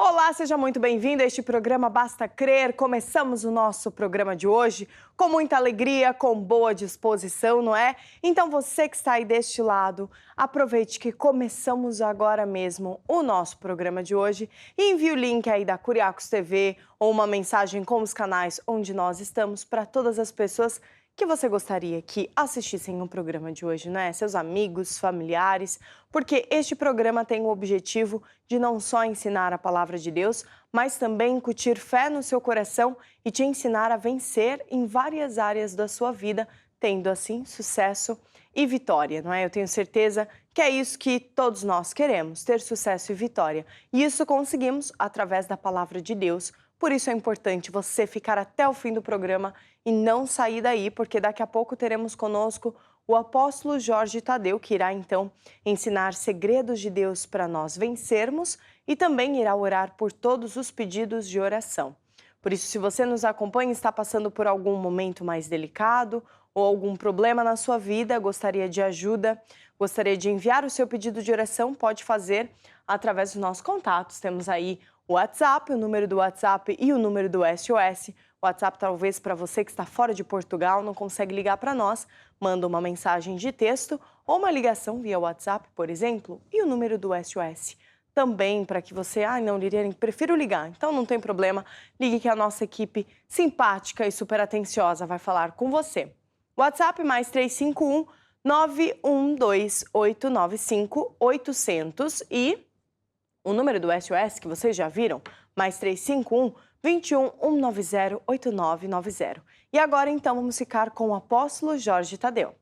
Olá, seja muito bem-vindo a este programa Basta Crer. Começamos o nosso programa de hoje com muita alegria, com boa disposição, não é? Então você que está aí deste lado, aproveite que começamos agora mesmo o nosso programa de hoje e envie o link aí da Curiacos TV ou uma mensagem com os canais onde nós estamos para todas as pessoas que você gostaria que assistissem o programa de hoje, não é? Seus amigos, familiares, porque este programa tem o objetivo de não só ensinar a palavra de Deus, mas também incutir fé no seu coração e te ensinar a vencer em várias áreas da sua vida, tendo assim sucesso e vitória, não é? Eu tenho certeza que é isso que todos nós queremos, ter sucesso e vitória. E isso conseguimos através da palavra de Deus. Por isso é importante você ficar até o fim do programa e não sair daí, porque daqui a pouco teremos conosco o apóstolo Jorge Tadeu, que irá então ensinar segredos de Deus para nós vencermos e também irá orar por todos os pedidos de oração. Por isso, se você nos acompanha e está passando por algum momento mais delicado ou algum problema na sua vida, gostaria de ajuda, gostaria de enviar o seu pedido de oração, pode fazer através dos nossos contatos. Temos aí o WhatsApp, o número do WhatsApp e o número do SOS. O WhatsApp talvez para você que está fora de Portugal, não consegue ligar para nós, manda uma mensagem de texto ou uma ligação via WhatsApp, por exemplo, e o número do SOS. Também para que você, não, Liriane, prefiro ligar, então não tem problema, ligue que a nossa equipe simpática e super atenciosa vai falar com você. WhatsApp mais 351 912 895 800 e o número do SOS que vocês já viram, mais 351 21 190 8990. E agora então vamos ficar com o apóstolo Jorge Tadeu.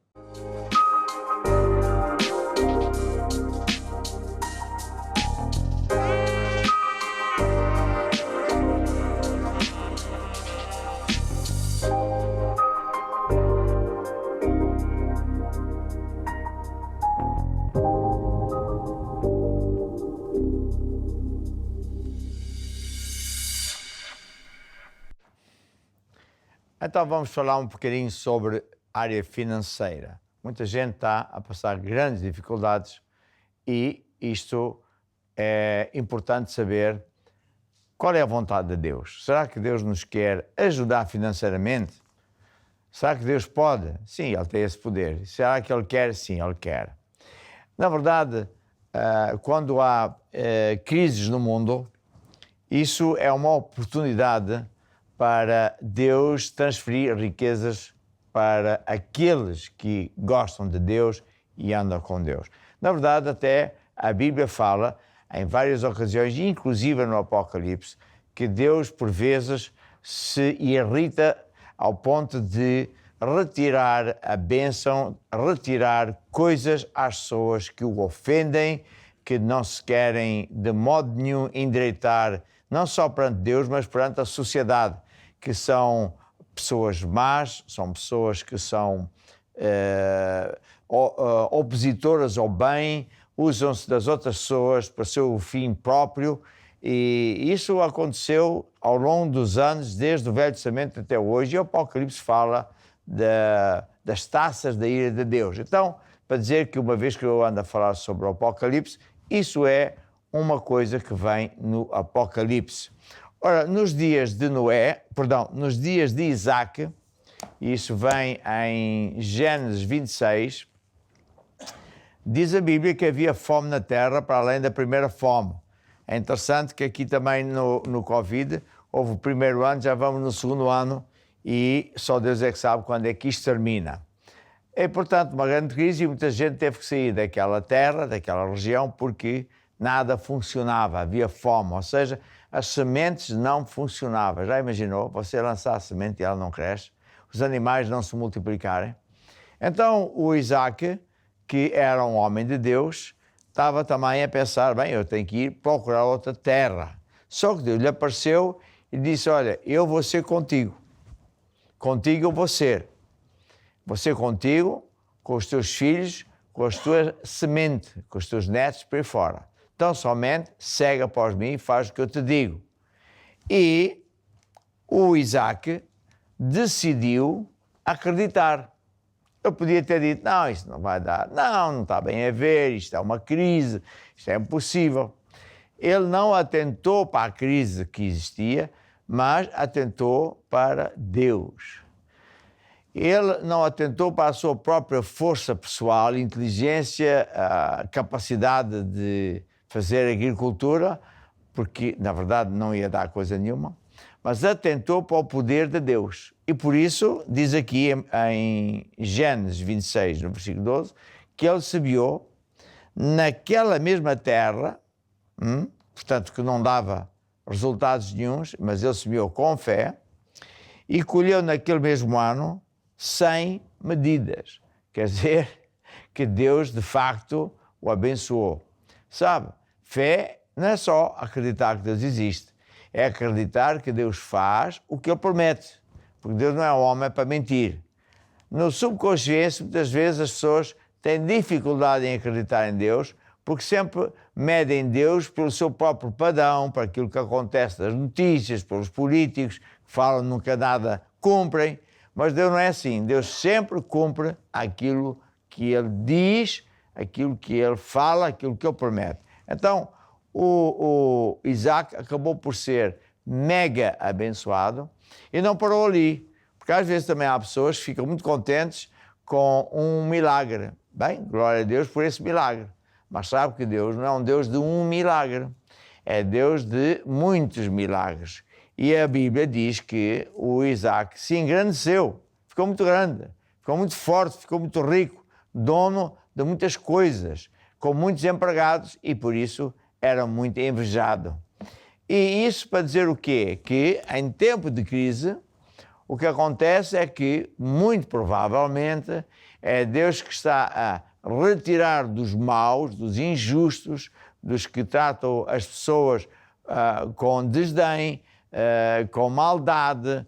Então vamos falar um bocadinho sobre a área financeira. Muita gente está a passar grandes dificuldades e isto é importante saber qual é a vontade de Deus. Será que Deus nos quer ajudar financeiramente? Será que Deus pode? Sim, Ele tem esse poder. Será que Ele quer? Sim, Ele quer. Na verdade, quando há crises no mundo, isso é uma oportunidade para Deus transferir riquezas para aqueles que gostam de Deus e andam com Deus. Na verdade, até a Bíblia fala, em várias ocasiões, inclusive no Apocalipse, que Deus, por vezes, se irrita ao ponto de retirar a bênção, retirar coisas às pessoas que o ofendem, que não se querem de modo nenhum endireitar, não só perante Deus, mas perante a sociedade, que são pessoas más, são pessoas que são opositoras ao bem, usam-se das outras pessoas para seu fim próprio, e isso aconteceu ao longo dos anos, desde o Velho Testamento até hoje, e o Apocalipse fala das taças da ira de Deus. Então, para dizer que uma vez que eu ando a falar sobre o Apocalipse, isso é uma coisa que vem no Apocalipse. Ora, nos dias de Isaac, isso vem em Gênesis 26, diz a Bíblia que havia fome na terra para além da primeira fome. É interessante que aqui também no Covid, houve o primeiro ano, já vamos no segundo ano e só Deus é que sabe quando é que isto termina. É, portanto, uma grande crise e muita gente teve que sair daquela terra, daquela região, porque nada funcionava, havia fome, ou seja, as sementes não funcionavam. Já imaginou? Você lançar a semente e ela não cresce, os animais não se multiplicarem. Então o Isaac, que era um homem de Deus, estava também a pensar, bem, eu tenho que ir procurar outra terra. Só que Deus lhe apareceu e disse, olha, eu vou ser contigo. Contigo eu vou ser. Vou ser contigo, com os teus filhos, com a tua semente, com os teus netos por aí fora. Então somente segue após mim e faz o que eu te digo. E o Isaac decidiu acreditar. Eu podia ter dito, não, isto não vai dar, não está bem a ver, isto é uma crise, isto é impossível. ele não atentou para a crise que existia, mas atentou para Deus. Ele não atentou para a sua própria força pessoal, inteligência, a capacidade de fazer agricultura, porque, na verdade, não ia dar coisa nenhuma, mas atentou para o poder de Deus. E por isso, diz aqui em Gênesis 26, no versículo 12, que ele semeou naquela mesma terra, portanto, que não dava resultados nenhuns, mas ele semeou com fé, e colheu naquele mesmo ano 100 medidas. Quer dizer, que Deus, de facto, o abençoou. Sabe, fé não é só acreditar que Deus existe, é acreditar que Deus faz o que Ele promete, porque Deus não é homem para mentir. No subconsciente, muitas vezes as pessoas têm dificuldade em acreditar em Deus, porque sempre medem Deus pelo seu próprio padrão, para aquilo que acontece nas notícias, pelos políticos, que falam nunca nada, cumprem. Mas Deus não é assim. Deus sempre cumpre aquilo que Ele diz, aquilo que Ele fala, aquilo que Ele promete. Então, o Isaac acabou por ser mega abençoado e não parou ali, porque às vezes também há pessoas que ficam muito contentes com um milagre. Bem, glória a Deus por esse milagre. Mas sabe que Deus não é um Deus de um milagre, é Deus de muitos milagres. E a Bíblia diz que o Isaac se engrandeceu, ficou muito grande, ficou muito forte, ficou muito rico, dono de muitas coisas, com muitos empregados e por isso era muito invejado. E isso para dizer o quê? Que em tempo de crise, o que acontece é que, muito provavelmente, é Deus que está a retirar dos maus, dos injustos, dos que tratam as pessoas com desdém, com maldade,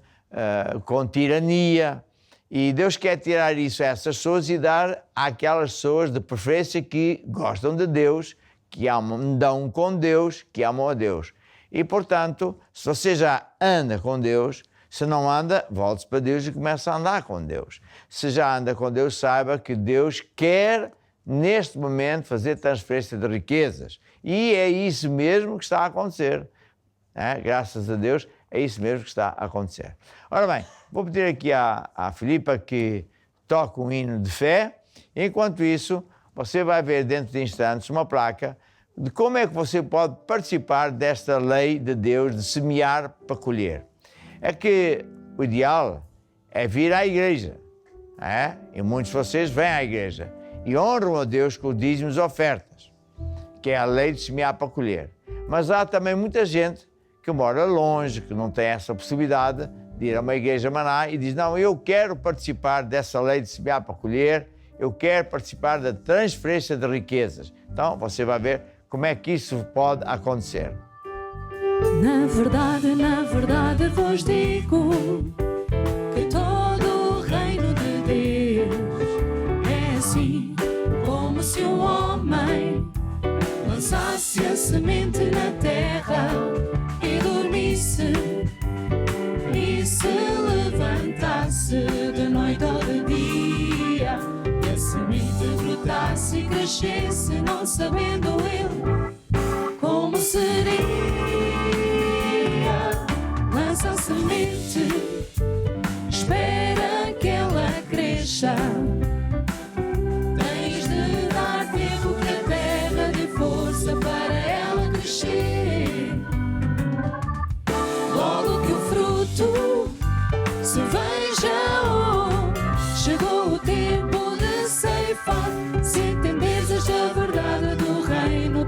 com tirania. E Deus quer tirar isso a essas pessoas e dar àquelas pessoas de preferência que gostam de Deus, que andam com Deus, que amam a Deus. E, portanto, se você já anda com Deus, se não anda, volte para Deus e comece a andar com Deus. Se já anda com Deus, saiba que Deus quer, neste momento, fazer transferência de riquezas. E é isso mesmo que está a acontecer. Graças a Deus, é isso mesmo que está a acontecer. Ora bem, vou pedir aqui à Filipa que toque um hino de fé. Enquanto isso, você vai ver dentro de instantes uma placa de como é que você pode participar desta lei de Deus de semear para colher. É que o ideal é vir à igreja, e muitos de vocês vêm à igreja e honram a Deus com os dízimos e ofertas, que é a lei de semear para colher. Mas há também muita gente que mora longe, que não tem essa possibilidade de ir a uma igreja maná e diz, não, eu quero participar dessa lei de semear para colher, eu quero participar da transferência de riquezas. Então, você vai ver como é que isso pode acontecer. Na verdade vos digo que todo o reino de Deus é assim, como se um homem lançasse a semente na terra e dormisse e se levantasse de noite ou de dia e a semente brotasse e crescesse, não sabendo ele como seria. Lança a semente, espera que ela cresça. Tens de dar tempo que a terra dê força para ela crescer. Logo que o fruto se veja, chegou o tempo de ceifar. Se entenderes esta verdade do reino,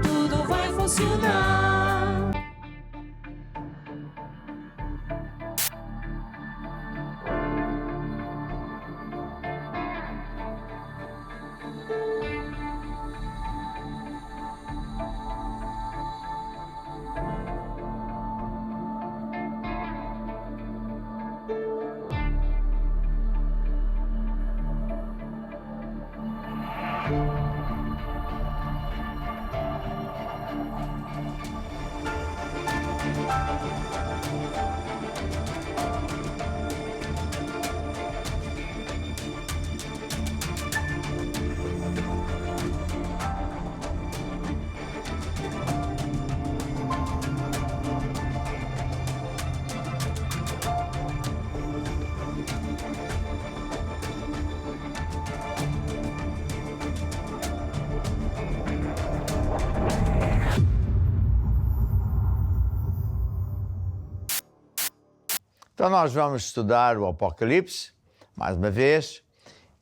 Então nós vamos estudar o Apocalipse, mais uma vez,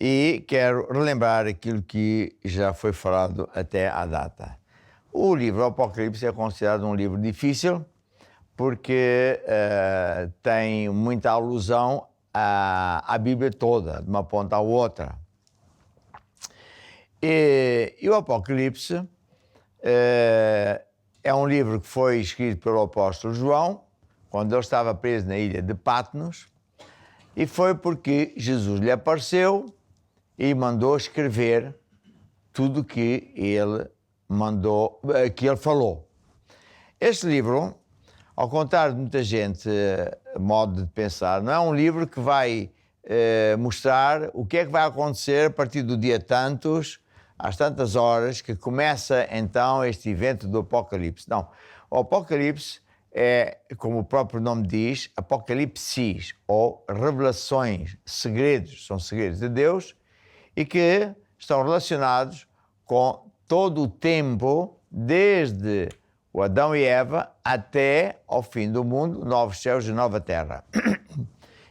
e quero relembrar aquilo que já foi falado até à data. O livro Apocalipse é considerado um livro difícil, porque tem muita alusão à Bíblia toda, de uma ponta à outra. E o Apocalipse é um livro que foi escrito pelo apóstolo João, quando ele estava preso na ilha de Patmos, e foi porque Jesus lhe apareceu e mandou escrever tudo que ele falou. Este livro, ao contrário de muita gente, modo de pensar, não é um livro que vai mostrar o que é que vai acontecer a partir do dia tantos, às tantas horas, que começa então este evento do Apocalipse. Não, o Apocalipse é, como o próprio nome diz, apocalipsis, ou revelações, segredos, são segredos de Deus e que estão relacionados com todo o tempo, desde o Adão e Eva até ao fim do mundo, novos céus e nova terra.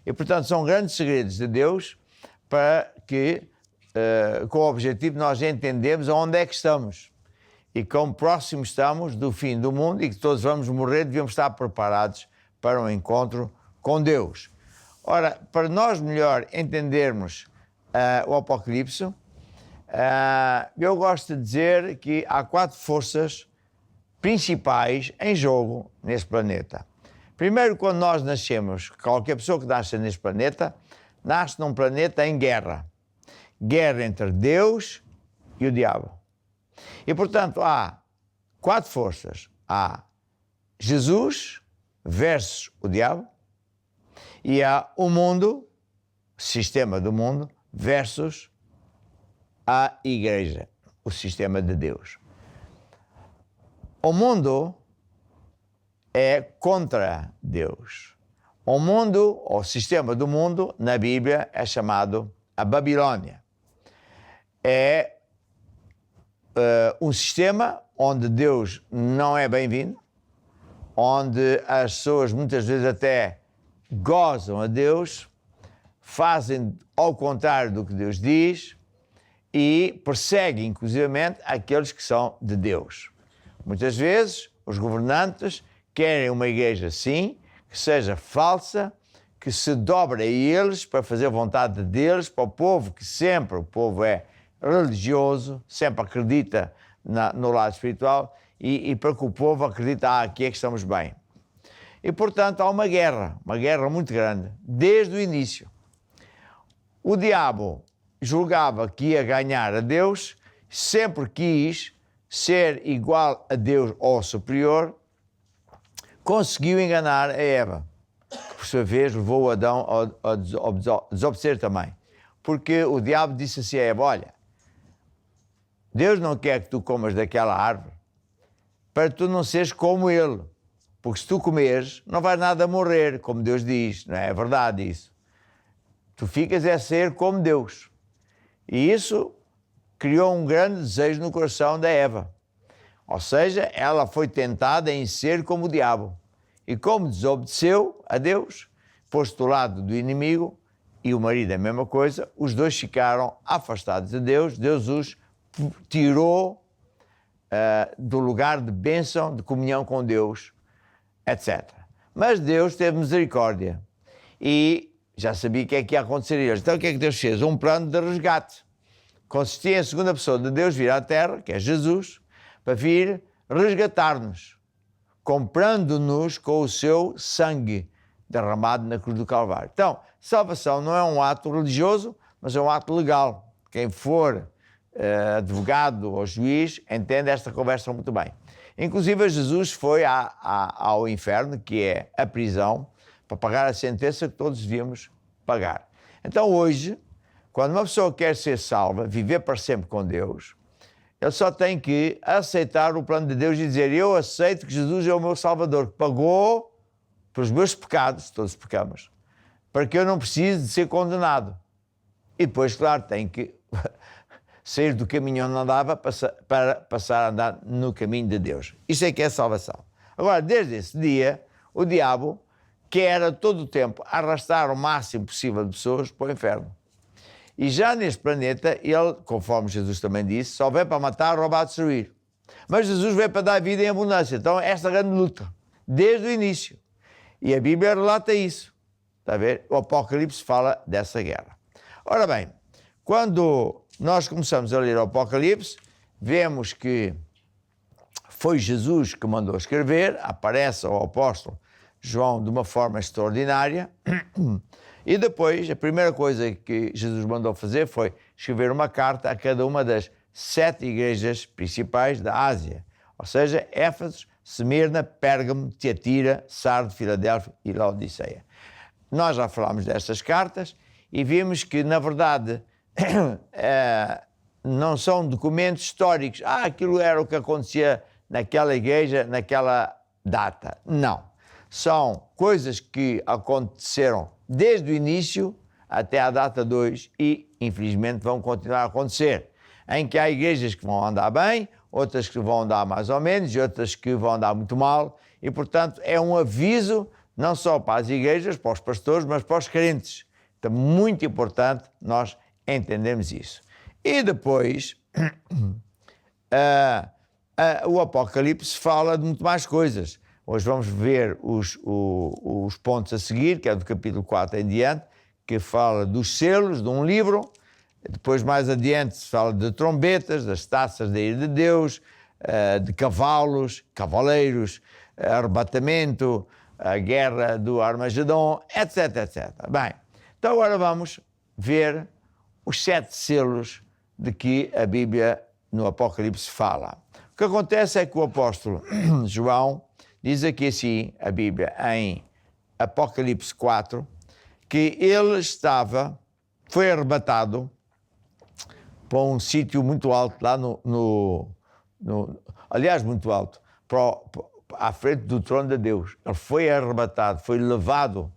E, portanto, são grandes segredos de Deus para que, com o objetivo de nós entendermos onde é que estamos e quão próximos estamos do fim do mundo e que todos vamos morrer, devemos estar preparados para um encontro com Deus. Ora, para nós melhor entendermos o Apocalipse, eu gosto de dizer que há 4 forças principais em jogo neste planeta. Primeiro, quando nós nascemos, qualquer pessoa que nasce neste planeta, nasce num planeta em guerra. Guerra entre Deus e o diabo. E, portanto, há 4 forças. Há Jesus versus o diabo e há o mundo, o sistema do mundo, versus a igreja, o sistema de Deus. O mundo é contra Deus. O mundo, o sistema do mundo, na Bíblia, é chamado a Babilônia. É um sistema onde Deus não é bem-vindo, onde as pessoas muitas vezes até gozam a Deus, fazem ao contrário do que Deus diz e perseguem, inclusivamente, aqueles que são de Deus. Muitas vezes, os governantes querem uma igreja, sim, que seja falsa, que se dobre a eles para fazer a vontade deles, para o povo, que sempre o povo é religioso, sempre acredita no lado espiritual e para que o povo acredite, aqui é que estamos bem. E, portanto, há uma guerra muito grande, desde o início. O diabo julgava que ia ganhar a Deus, sempre quis ser igual a Deus ou superior, conseguiu enganar a Eva, que por sua vez levou o Adão a desobedecer também. Porque o diabo disse assim a Eva, olha, Deus não quer que tu comas daquela árvore para tu não seres como ele, porque se tu comeres não vais nada morrer, como Deus diz, não é verdade isso. Tu ficas a ser como Deus. E isso criou um grande desejo no coração da Eva. Ou seja, ela foi tentada em ser como o diabo. E como desobedeceu a Deus, pôs-se do lado do inimigo, e o marido é a mesma coisa, os dois ficaram afastados de Deus, Deus os tirou do lugar de bênção, de comunhão com Deus, etc. Mas Deus teve misericórdia e já sabia o que é que ia acontecer a eles. Então o que é que Deus fez? Um plano de resgate. Consistia em a segunda pessoa de Deus vir à Terra, que é Jesus, para vir resgatar-nos, comprando-nos com o seu sangue derramado na cruz do Calvário. Então, salvação não é um ato religioso, mas é um ato legal. Quem for advogado ou juiz entende esta conversa muito bem. Inclusive, Jesus foi ao inferno, que é a prisão, para pagar a sentença que todos devíamos pagar. Então, hoje, quando uma pessoa quer ser salva, viver para sempre com Deus, ele só tem que aceitar o plano de Deus e dizer, eu aceito que Jesus é o meu Salvador, que pagou pelos meus pecados, todos pecamos, para que eu não precise de ser condenado. E depois, claro, tem que sair do caminho onde andava para passar a andar no caminho de Deus. Isso é que é salvação. Agora, desde esse dia, o diabo quer todo o tempo arrastar o máximo possível de pessoas para o inferno. E já neste planeta, ele, conforme Jesus também disse, só veio para matar, roubar, destruir. Mas Jesus veio para dar vida em abundância. Então, esta grande luta, desde o início. E a Bíblia relata isso. Está a ver? O Apocalipse fala dessa guerra. Ora bem, quando nós começamos a ler o Apocalipse, vemos que foi Jesus que mandou escrever, aparece ao apóstolo João de uma forma extraordinária, e depois a primeira coisa que Jesus mandou fazer foi escrever uma carta a cada uma das 7 igrejas principais da Ásia, ou seja, Éfeso, Esmirna, Pérgamo, Tiatira, Sardo, Filadélfia e Laodiceia. Nós já falámos destas cartas e vimos que, na verdade, não são documentos históricos. Aquilo era o que acontecia naquela igreja, naquela data. Não. São coisas que aconteceram desde o início até a data 2 e, infelizmente, vão continuar a acontecer. Em que há igrejas que vão andar bem, outras que vão andar mais ou menos e outras que vão andar muito mal. E, portanto, é um aviso não só para as igrejas, para os pastores, mas para os crentes. Então, muito importante nós entendermos isso. E depois, o Apocalipse fala de muito mais coisas. Hoje vamos ver os pontos a seguir, que é do capítulo 4 em diante, que fala dos selos de um livro. Depois, mais adiante, se fala de trombetas, das taças da ira de Deus, de cavalos, cavaleiros, arrebatamento, a guerra do Armagedon, etc, etc. Bem, então agora vamos ver os 7 selos de que a Bíblia no Apocalipse fala. O que acontece é que o apóstolo João diz aqui assim, a Bíblia, em Apocalipse 4, que ele foi arrebatado para um sítio muito alto, lá aliás, muito alto, à frente do trono de Deus. Ele foi arrebatado, foi levado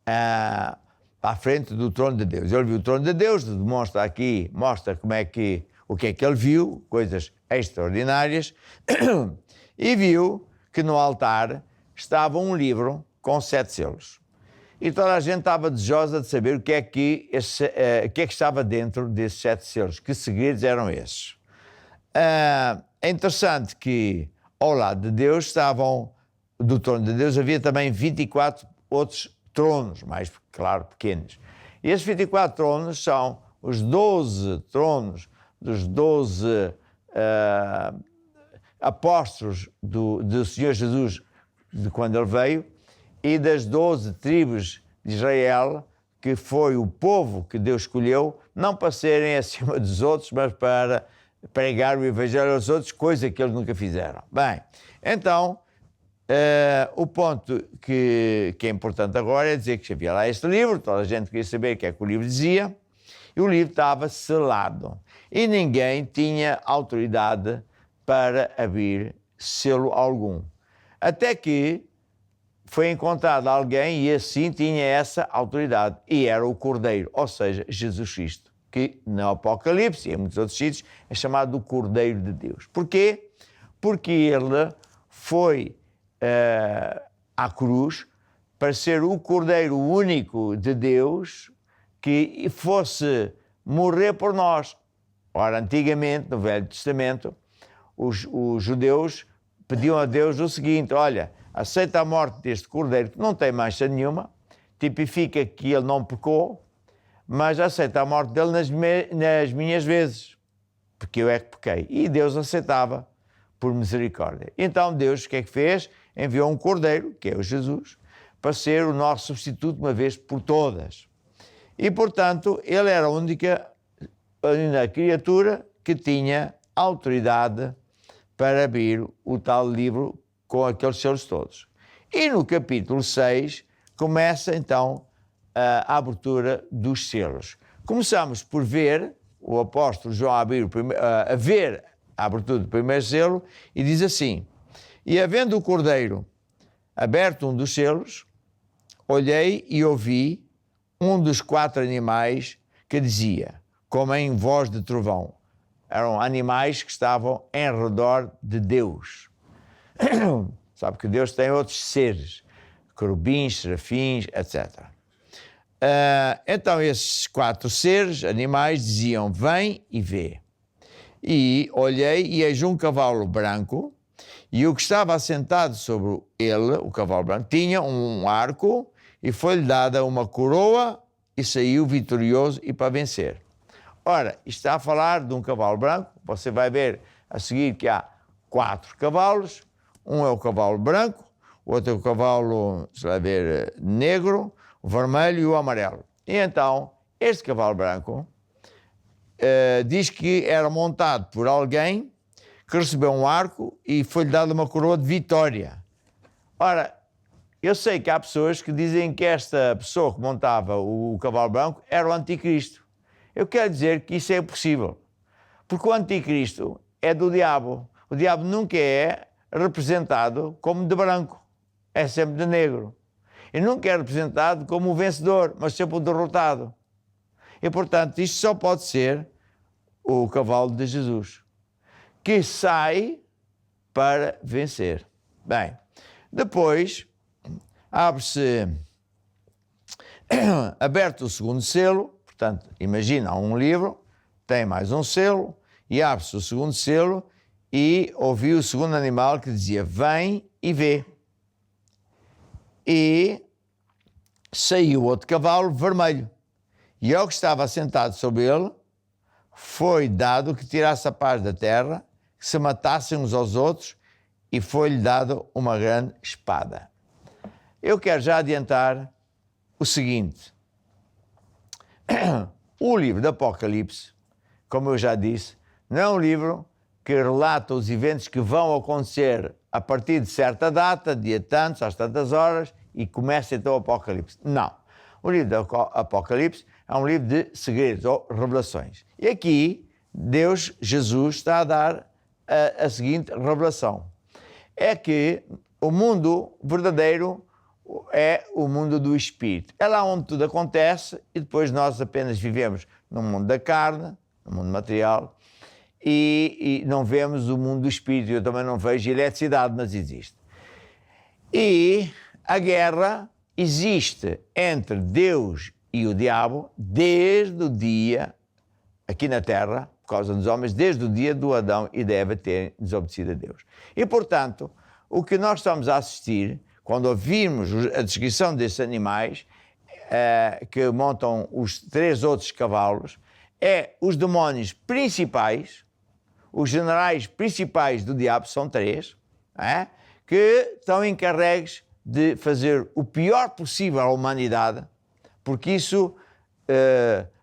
à frente do trono de Deus. Ele viu o trono de Deus, mostra o que é que ele viu, coisas extraordinárias, e viu que no altar estava um livro com 7 selos. E toda a gente estava desejosa de saber o que é que estava dentro desses 7 selos, que segredos eram esses. É interessante que ao lado de Deus do trono de Deus, havia também 24 outros tronos, mais, claro, pequenos. E esses 24 tronos são os 12 tronos dos 12 apóstolos do Senhor Jesus, de quando ele veio, e das 12 tribos de Israel, que foi o povo que Deus escolheu, não para serem acima dos outros, mas para pregar o Evangelho aos outros, coisa que eles nunca fizeram. Bem, então, o ponto que é importante agora é dizer que havia lá este livro, toda a gente queria saber o que é que o livro dizia, e o livro estava selado. E ninguém tinha autoridade para abrir selo algum. Até que foi encontrado alguém e assim tinha essa autoridade. E era o Cordeiro, ou seja, Jesus Cristo, que no Apocalipse e em muitos outros sítios é chamado do Cordeiro de Deus. Porquê? Porque ele foi à cruz para ser o Cordeiro único de Deus que fosse morrer por nós. Ora, antigamente, no Velho Testamento, os judeus pediam a Deus o seguinte: olha, aceita a morte deste Cordeiro, que não tem mancha nenhuma, tipifica que ele não pecou, mas aceita a morte dele nas minhas vezes, porque eu é que pequei. E Deus aceitava por misericórdia. Então Deus o que é que fez? Enviou um Cordeiro, que é o Jesus, para ser o nosso substituto uma vez por todas. E, portanto, ele era a única criatura que tinha autoridade para abrir o tal livro com aqueles selos todos. E no capítulo 6 começa então a abertura dos selos. Começamos por ver o apóstolo João a ver a abertura do primeiro selo e diz assim: e havendo o Cordeiro aberto um dos selos, olhei e ouvi um dos 4 animais que dizia, como em voz de trovão. Eram animais que estavam em redor de Deus. Sabe que Deus tem outros seres querubins, serafins, etc. Então esses 4 seres, animais, diziam, vem e vê. E olhei e eis um cavalo branco, e o que estava assentado sobre ele, o cavalo branco, tinha um arco, e foi-lhe dada uma coroa, e saiu vitorioso e para vencer. Ora, isto está a falar de um cavalo branco. Você vai ver a seguir que há 4 cavalos. Um é o cavalo branco, o outro é o cavalo, você vai ver, negro, o vermelho e o amarelo. E então, este cavalo branco diz que era montado por alguém que recebeu um arco e foi-lhe dada uma coroa de vitória. Ora, eu sei que há pessoas que dizem que esta pessoa que montava o cavalo branco era o anticristo. Eu quero dizer que isso é impossível, porque o anticristo é do diabo. O diabo nunca é representado como de branco, é sempre de negro. E nunca é representado como o vencedor, mas sempre o derrotado. E, portanto, isto só pode ser o cavalo de Jesus, que sai para vencer. Bem, depois abre-se, aberto o segundo selo, portanto, imagina, há um livro, tem mais um selo, e abre-se o segundo selo, e ouvi o segundo animal que dizia, vem e vê. E saiu outro cavalo vermelho, e ao que estava sentado sobre ele, foi dado que tirasse a paz da terra, que se matassem uns aos outros, e foi-lhe dado uma grande espada. Eu quero já adiantar o seguinte. O livro do Apocalipse, como eu já disse, não é um livro que relata os eventos que vão acontecer a partir de certa data, dia tantos, às tantas horas, e começa então o Apocalipse. Não. O livro do Apocalipse é um livro de segredos ou revelações. E aqui, Deus, Jesus, está a dar a seguinte revelação. É que o mundo verdadeiro é o mundo do Espírito. É lá onde tudo acontece e depois nós apenas vivemos no mundo da carne, no mundo material, e não vemos o mundo do Espírito. Eu também não vejo eletricidade, mas existe. E a guerra existe entre Deus e o diabo desde o dia, aqui na Terra, por causa dos homens, desde o dia do Adão e da Eva terem desobedecido a Deus. E, portanto, o que nós estamos a assistir, quando ouvirmos a descrição desses animais que montam os 3 outros cavalos, é os demónios principais, os generais principais do diabo, são 3, que estão encarregues de fazer o pior possível à humanidade, porque isso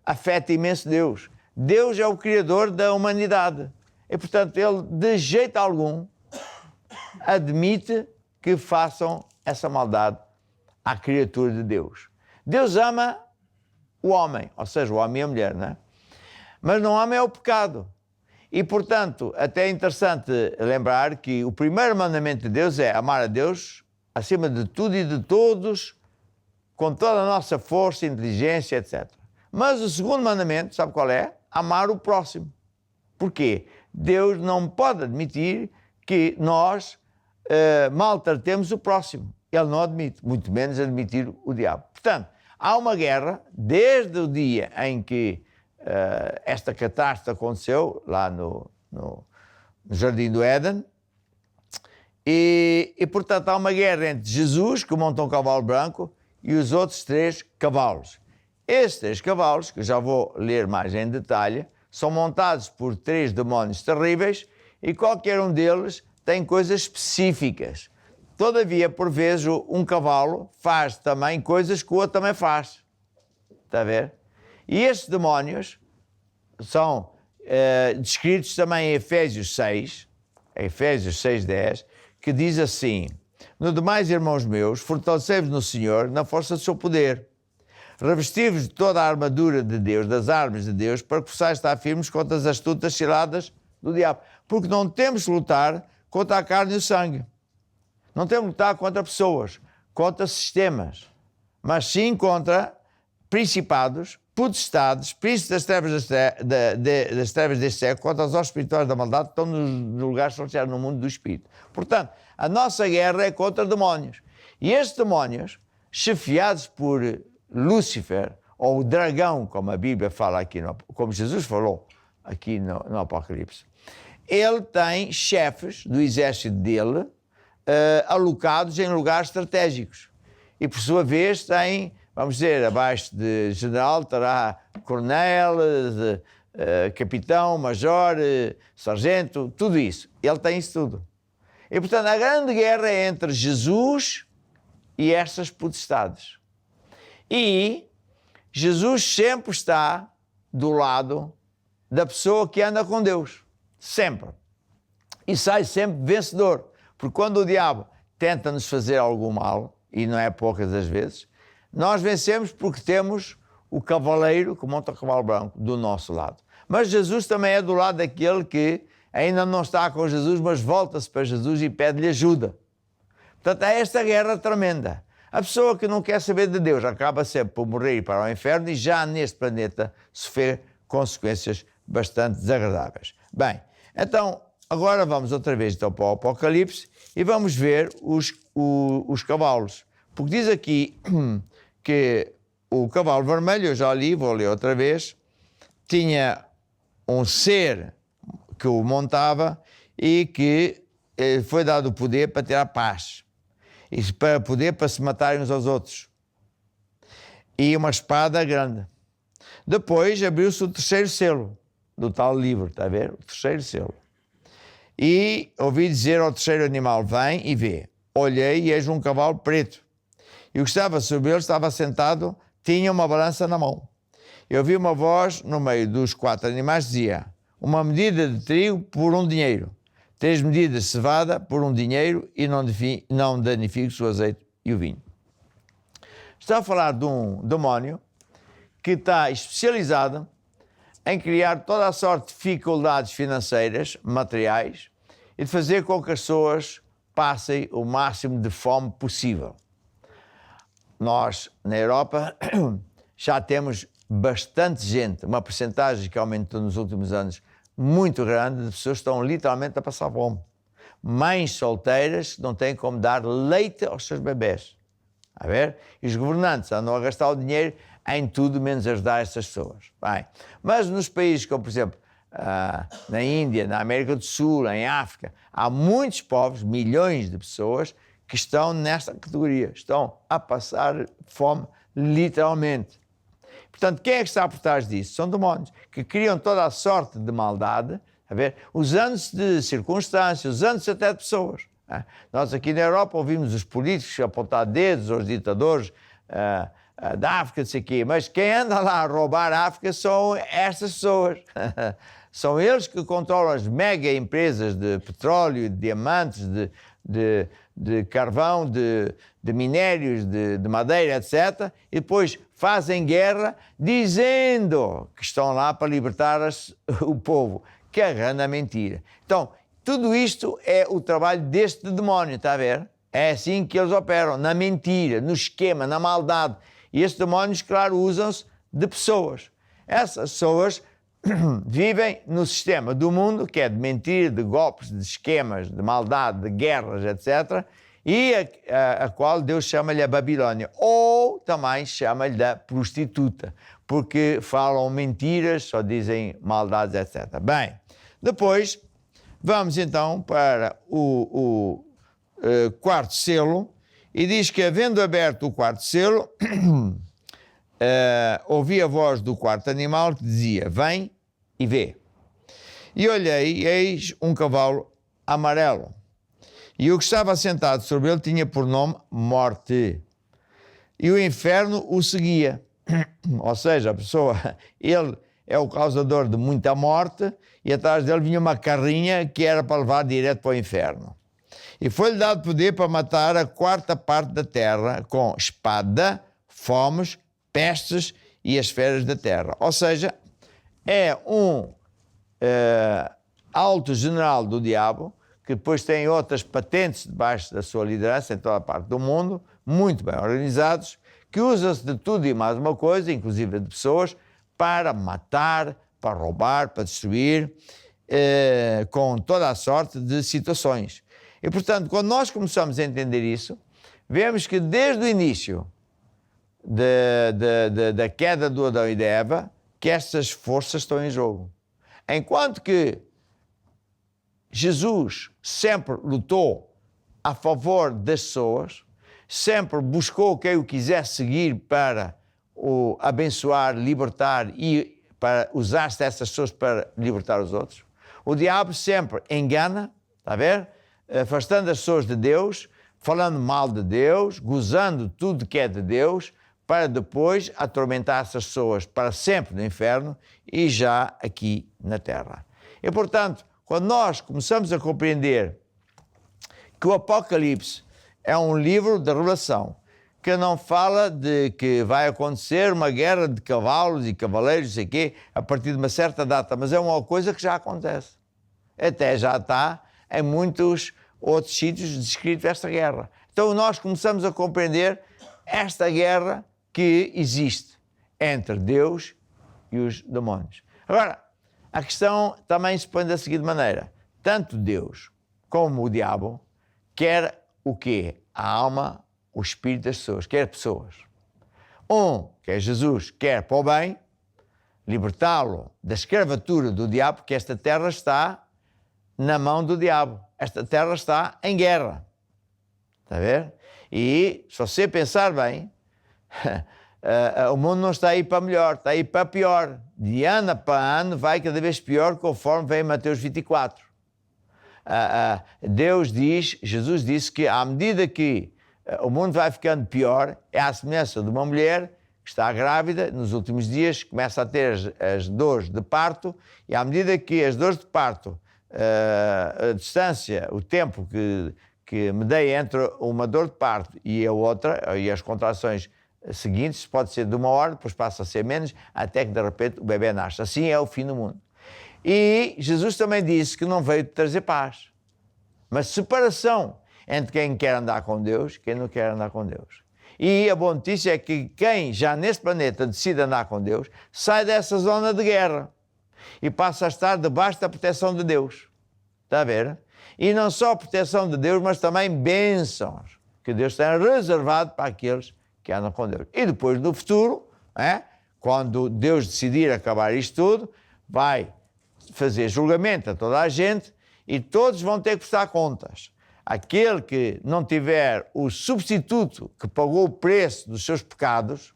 afeta imenso Deus. Deus é o criador da humanidade e, portanto, ele de jeito algum admite que façam essa maldade à criatura de Deus. Deus ama o homem, ou seja, o homem e a mulher, não é? Mas não ama é o pecado. E, portanto, até é interessante lembrar que o primeiro mandamento de Deus é amar a Deus acima de tudo e de todos, com toda a nossa força, inteligência, etc. Mas o segundo mandamento, sabe qual é? Amar o próximo. Porquê? Deus não pode admitir que nós maltratemos o próximo. Ele não admite, muito menos admitir o diabo. Portanto, há uma guerra desde o dia em que esta catástrofe aconteceu, lá no Jardim do Éden, e, portanto, há uma guerra entre Jesus, que monta um cavalo branco, e os outros 3 cavalos. Estes 3 cavalos, que eu já vou ler mais em detalhe, são montados por 3 demónios terríveis e qualquer um deles tem coisas específicas. Todavia, por vezes, um cavalo faz também coisas que o outro também faz. Está a ver? E estes demónios são descritos também em Efésios 6, 10, que diz assim: no demais, irmãos meus, fortalecei-vos no Senhor, na força do seu poder. Revesti-vos de toda a armadura de Deus, das armas de Deus, para que possais estar firmes contra as astutas ciladas do diabo. Porque não temos de lutar contra a carne e o sangue. Não temos de lutar contra pessoas, contra sistemas, mas sim contra principados, potestades, príncipes das trevas deste século, contra os espirituais da maldade que estão nos lugares celestiais, no mundo do Espírito. Portanto, a nossa guerra é contra demónios. E estes demónios, chefiados por Lúcifer, ou o dragão, como a Bíblia fala aqui, como Jesus falou aqui no Apocalipse, ele tem chefes do exército dele alocados em lugares estratégicos. E, por sua vez, tem, vamos dizer, abaixo de general, terá coronel, capitão, major, sargento, tudo isso. Ele tem isso tudo. E, portanto, a grande guerra é entre Jesus e estas potestades. E Jesus sempre está do lado da pessoa que anda com Deus. Sempre. E sai sempre vencedor. Porque quando o diabo tenta nos fazer algum mal, e não é poucas as vezes, nós vencemos porque temos o cavaleiro que monta o cavalo branco do nosso lado. Mas Jesus também é do lado daquele que ainda não está com Jesus, mas volta-se para Jesus e pede-lhe ajuda. Portanto, é esta guerra tremenda. A pessoa que não quer saber de Deus acaba sempre por morrer e ir para o inferno e já neste planeta sofrer consequências bastante desagradáveis. Bem, então, agora vamos outra vez então, para o Apocalipse e vamos ver os cavalos. Porque diz aqui que o cavalo vermelho, eu já li, vou ler outra vez, tinha um ser que o montava e que foi dado o poder para ter a paz. E para se matarem uns aos outros. E uma espada grande. Depois abriu-se o terceiro selo do tal livro, está a ver? O terceiro selo. E ouvi dizer ao terceiro animal, vem e vê. Olhei e eis um cavalo preto. E o que estava sobre ele estava sentado, tinha uma balança na mão. Eu ouvi uma voz no meio dos 4 animais, dizia, uma medida de trigo por um dinheiro. 3 medidas de cevada por um dinheiro e não danifiques o azeite e o vinho. Está a falar de um demónio que está especializado em criar toda a sorte de dificuldades financeiras, materiais, e de fazer com que as pessoas passem o máximo de fome possível. Nós, na Europa, já temos bastante gente, uma percentagem que aumentou nos últimos anos, muito grande, de pessoas que estão literalmente a passar fome. Mães solteiras que não têm como dar leite aos seus bebés. A ver? E os governantes andam a gastar o dinheiro em tudo menos ajudar essas pessoas. Bem, mas nos países como, por exemplo, na Índia, na América do Sul, em África, há muitos povos, milhões de pessoas que estão nesta categoria, estão a passar fome literalmente. Portanto, quem é que está por trás disso? São demónios que criam toda a sorte de maldade, a ver, usando-se de circunstâncias, usando-se até de pessoas. Nós aqui na Europa ouvimos os políticos apontar dedos aos ditadores da África, não sei o quê, mas quem anda lá a roubar a África são estas pessoas. São eles que controlam as mega empresas de petróleo, de diamantes, de carvão, de minérios, de madeira, etc. E depois fazem guerra dizendo que estão lá para libertar o povo, que é grande mentira. Então, tudo isto é o trabalho deste demónio, está a ver? É assim que eles operam, na mentira, no esquema, na maldade. E estes demónios, claro, usam-se de pessoas. Essas pessoas vivem no sistema do mundo, que é de mentira, de golpes, de esquemas, de maldade, de guerras, etc., e a qual Deus chama-lhe a Babilónia, ou também chama-lhe da prostituta, porque falam mentiras, só dizem maldades, etc. Bem, depois vamos então para o quarto selo, e diz que, havendo aberto o quarto selo, ouvi a voz do quarto animal que dizia, vem e vê. E olhei, e eis um cavalo amarelo. E o que estava sentado sobre ele tinha por nome Morte. E o inferno o seguia. Ou seja, a pessoa, ele é o causador de muita morte, e atrás dele vinha uma carrinha que era para levar direto para o inferno. E foi-lhe dado poder para matar a 4ª parte da terra com espada, fomes, pestes e as feras da terra. Ou seja, é um alto general do diabo, que depois tem outras patentes debaixo da sua liderança em toda a parte do mundo, muito bem organizados, que usam-se de tudo e mais uma coisa, inclusive de pessoas, para matar, para roubar, para destruir, com toda a sorte de situações. E, portanto, quando nós começamos a entender isso, vemos que desde o início da queda do Adão e da Eva, que estas forças estão em jogo. Enquanto que Jesus sempre lutou a favor das pessoas, sempre buscou quem o quisesse seguir para o abençoar, libertar e para usar-se dessas pessoas para libertar os outros. O diabo sempre engana, está a ver? Afastando as pessoas de Deus, falando mal de Deus, gozando tudo que é de Deus, para depois atormentar essas pessoas para sempre no inferno e já aqui na terra. E, portanto, quando nós começamos a compreender que o Apocalipse é um livro de revelação, que não fala de que vai acontecer uma guerra de cavalos e cavaleiros, não sei o quê, a partir de uma certa data, mas é uma coisa que já acontece. Até já está em muitos outros sítios descrito esta guerra. Então nós começamos a compreender esta guerra que existe entre Deus e os demónios. Agora, a questão também se põe da seguinte maneira. Tanto Deus como o diabo quer o quê? A alma, o espírito das pessoas, quer pessoas. Que é Jesus, quer para o bem, libertá-lo da escravatura do diabo, porque esta terra está na mão do diabo. Esta terra está em guerra. Está a ver? E, se você pensar bem, o mundo não está aí para melhor, está aí para pior. De ano para ano vai cada vez pior, conforme vem Mateus 24. Deus diz, Jesus disse que à medida que o mundo vai ficando pior, é à semelhança de uma mulher que está grávida, nos últimos dias começa a ter as dores de parto, e à medida que as dores de parto, a distância, o tempo que medeia entre uma dor de parto e a outra, e as contrações seguintes, pode ser de 1 hora, depois passa a ser menos, até que de repente o bebê nasce. Assim é o fim do mundo. E Jesus também disse que não veio trazer paz, mas separação entre quem quer andar com Deus e quem não quer andar com Deus. E a boa notícia é que quem já neste planeta decide andar com Deus, sai dessa zona de guerra e passa a estar debaixo da proteção de Deus. Está a ver? E não só a proteção de Deus, mas também bênçãos que Deus tem reservado para aqueles que andam com Deus. E depois, no futuro, quando Deus decidir acabar isto tudo, vai fazer julgamento a toda a gente e todos vão ter que prestar contas. Aquele que não tiver o substituto que pagou o preço dos seus pecados,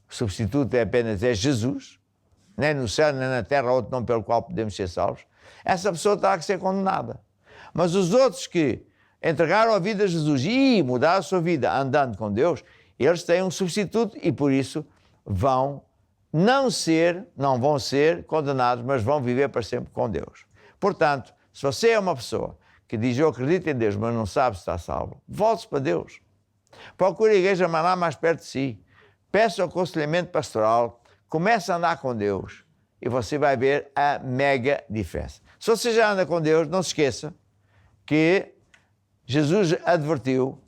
o substituto é apenas Jesus, nem no céu nem na terra outro nome pelo qual podemos ser salvos, essa pessoa terá que ser condenada. Mas os outros que entregaram a vida a Jesus e mudaram a sua vida andando com Deus, eles têm um substituto e por isso não vão ser condenados, mas vão viver para sempre com Deus. Portanto, se você é uma pessoa que diz eu acredito em Deus, mas não sabe se está salvo, volte-se para Deus. Procure a igreja Maná mais perto de si. Peça o aconselhamento pastoral, comece a andar com Deus e você vai ver a mega diferença. Se você já anda com Deus, não se esqueça que Jesus advertiu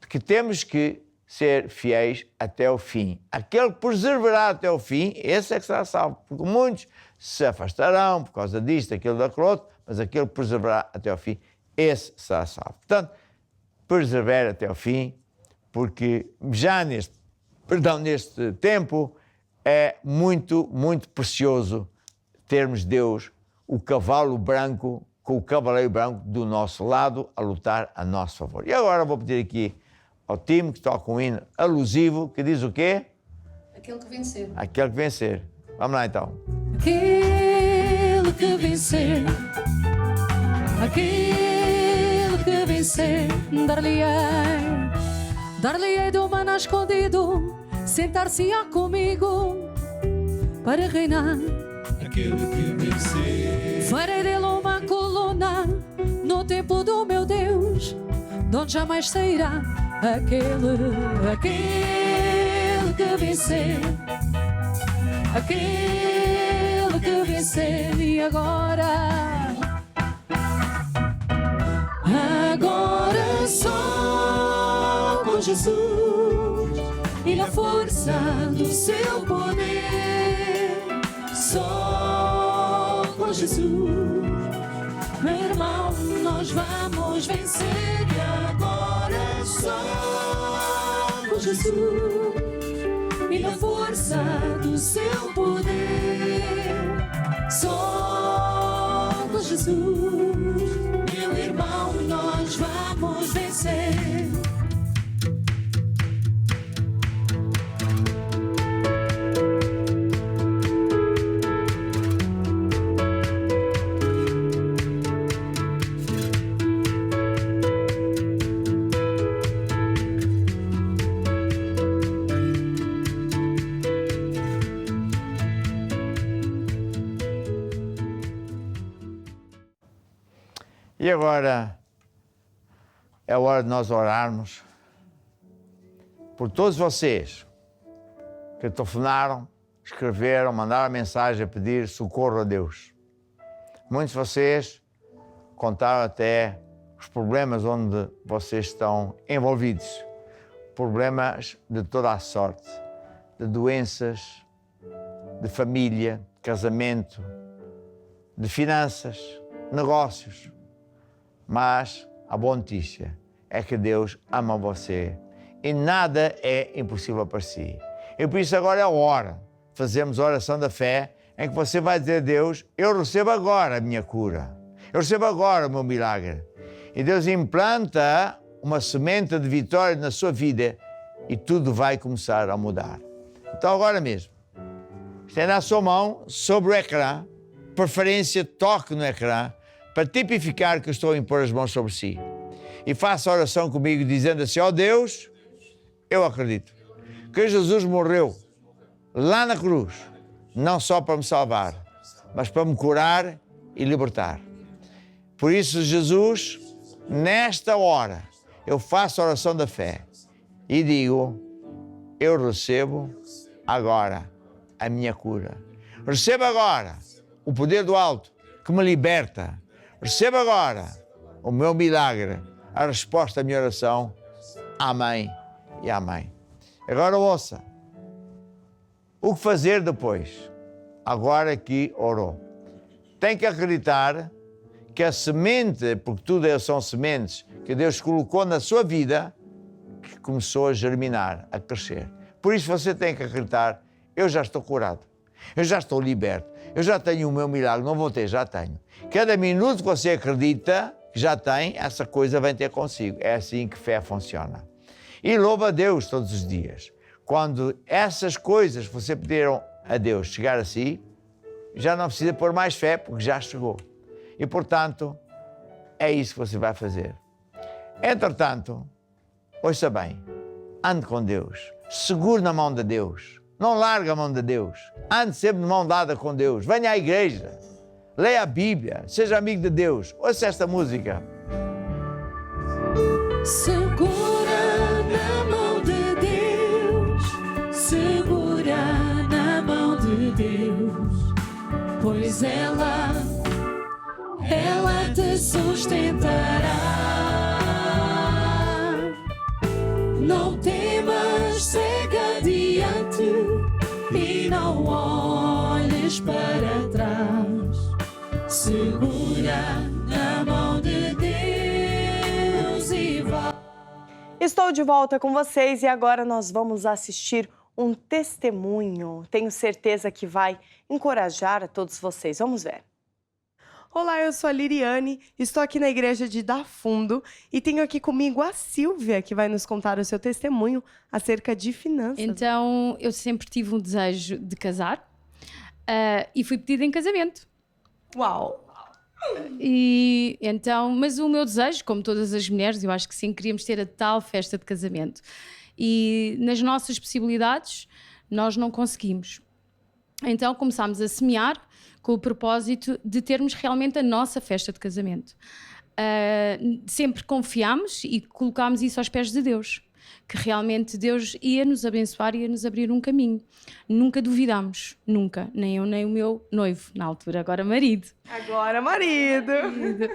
que temos que ser fiéis até o fim. Aquele que perseverar até o fim, esse é que será salvo. Porque muitos se afastarão por causa disto, daquilo, daquilo outro, mas aquele que perseverar até o fim, esse será salvo. Portanto, persevere até o fim, porque já neste tempo é muito, muito precioso termos Deus, o cavalo branco, com o cavaleiro branco do nosso lado a lutar a nosso favor. E agora vou pedir aqui ao time que toca um hino alusivo, que diz o quê? Aquele que vencer. Aquele que vencer. Vamos lá então. Aquele que vencer, aquele que vencer, dar-lhe-ei do maná escondido, sentar-se-á comigo para reinar. Aquele que vencer, Farei dele uma coluna no templo do meu Deus, de onde jamais sairá. Aquele que vencer, aquele que vencer. E agora só com Jesus e na força do seu poder, só com Jesus, meu irmão, nós vamos vencer. E agora só Só com Jesus e na força do seu poder. Só com Jesus, meu irmão, nós vamos vencer. E agora é hora de nós orarmos por todos vocês que telefonaram, escreveram, mandaram mensagem a pedir socorro a Deus. Muitos de vocês contaram até os problemas onde vocês estão envolvidos. Problemas de toda a sorte, de doenças, de família, de casamento, de finanças, negócios. Mas a boa notícia é que Deus ama você e nada é impossível para si. E por isso agora é a hora de fazermos a oração da fé em que você vai dizer a Deus: eu recebo agora a minha cura, eu recebo agora o meu milagre. E Deus implanta uma semente de vitória na sua vida e tudo vai começar a mudar. Então agora mesmo, estenda a sua mão sobre o ecrã, preferência toque no ecrã, para tipificar que eu estou a impor as mãos sobre si. E faça a oração comigo dizendo assim: ó Deus, eu acredito que Jesus morreu lá na cruz, não só para me salvar, mas para me curar e libertar. Por isso, Jesus, nesta hora, eu faço a oração da fé e digo: eu recebo agora a minha cura. Recebo agora o poder do alto que me liberta. Recebo agora o meu milagre, a resposta à minha oração. Amém e amém. Agora ouça. O que fazer depois? Agora que orou. Tem que acreditar que a semente, porque tudo são sementes que Deus colocou na sua vida, que começou a germinar, a crescer. Por isso você tem que acreditar: eu já estou curado, eu já estou liberto, eu já tenho o meu milagre, não vou ter, já tenho. Cada minuto que você acredita que já tem, essa coisa vem ter consigo. É assim que fé funciona. E louva a Deus todos os dias. Quando essas coisas que você pediram a Deus chegar a si, já não precisa pôr mais fé, porque já chegou. E, portanto, é isso que você vai fazer. Entretanto, ouça bem, ande com Deus, segure na mão de Deus, não largue a mão de Deus, ande sempre de mão dada com Deus, venha à igreja, leia a Bíblia, seja amigo de Deus, ouça esta música. Segura na mão de Deus, segura na mão de Deus, pois ela te sustentará. Não temas, segue adiante e não olhes para trás. Segura na mão de Deus e vai. Estou de volta com vocês e agora nós vamos assistir um testemunho. Tenho certeza que vai encorajar a todos vocês. Vamos ver. Olá, eu sou a Liriane, estou aqui na igreja de Dar Fundo e tenho aqui comigo a Silvia, que vai nos contar o seu testemunho acerca de finanças. Então, eu sempre tive um desejo de casar e fui pedida em casamento. Uau! E então, mas o meu desejo, como todas as mulheres, eu acho que sim, queríamos ter a tal festa de casamento. E nas nossas possibilidades, nós não conseguimos. Então começámos a semear com o propósito de termos realmente a nossa festa de casamento. Sempre confiámos e colocámos isso aos pés de Deus, que realmente Deus ia nos abençoar e ia nos abrir um caminho. Nunca duvidámos, nunca, nem eu nem o meu noivo, na altura, agora marido. Agora marido!